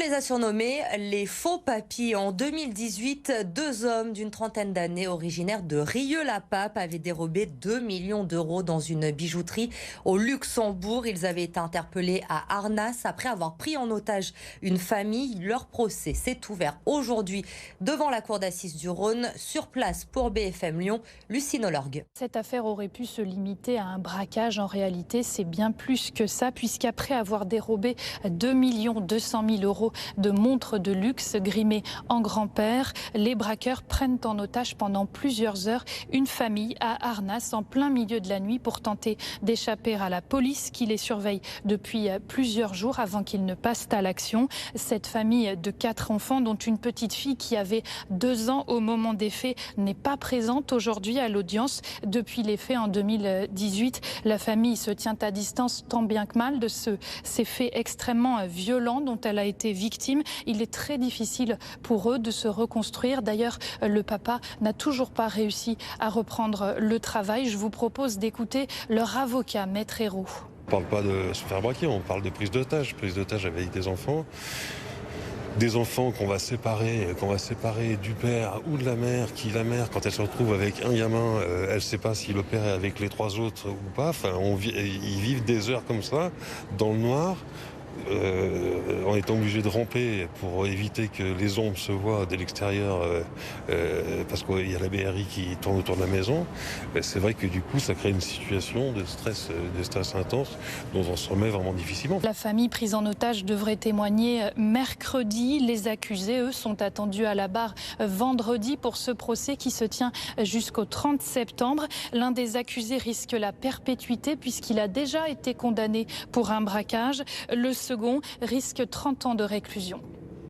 les a surnommés les faux papis. En 2018, deux hommes d'une trentaine d'années originaires de Rieux-la-Pape avaient dérobé 2 millions d'euros dans une bijouterie au Luxembourg. Ils avaient été interpellés à Arnas après avoir pris en otage une famille. Leur procès s'est ouvert aujourd'hui devant la cour d'assises du Rhône. Sur place pour BFM Lyon, Lucine Olorgue. Cette affaire aurait pu se limiter à un braquage. En réalité, c'est bien plus que ça, puisqu'après avoir dérobé 2 200 000 euros de montres de luxe grimées en grand-père, les braqueurs prennent en otage pendant plusieurs heures une famille à Arnas en plein milieu de la nuit pour tenter d'échapper à la police qui les surveille depuis plusieurs jours avant qu'ils ne passent à l'action. Cette famille de 4 enfants, dont une petite fille qui avait 2 ans au moment des faits, n'est pas présente aujourd'hui à l'audience. Depuis les faits en 2018, la famille se tient à distance tant bien que mal de ces faits extrêmement violents dont elle a été victime. Il est très difficile pour eux de se reconstruire. D'ailleurs, le papa n'a toujours pas réussi à reprendre le travail. Je vous propose d'écouter leur avocat, Maître Hérault. On ne parle pas de se faire braquer, on parle de prise d'otage avec des enfants. Des enfants qu'on va séparer du père ou de la mère, la mère, quand elle se retrouve avec un gamin, elle ne sait pas si le père est avec les 3 autres ou pas. Enfin, ils vivent des heures comme ça, dans le noir, en étant obligés de ramper pour éviter que les ombres se voient de l'extérieur, parce qu'il y a la BRI qui tourne autour de la maison. C'est vrai que du coup, ça crée une situation de stress intense dont on se remet vraiment difficilement. La famille prise en otage devrait témoigner mercredi. Les accusés, eux, sont attendus à la barre vendredi pour ce procès qui se tient jusqu'au 30 septembre. L'un des accusés risque la perpétuité puisqu'il a déjà été condamné pour un braquage. Le second risque 30 ans de réclusion.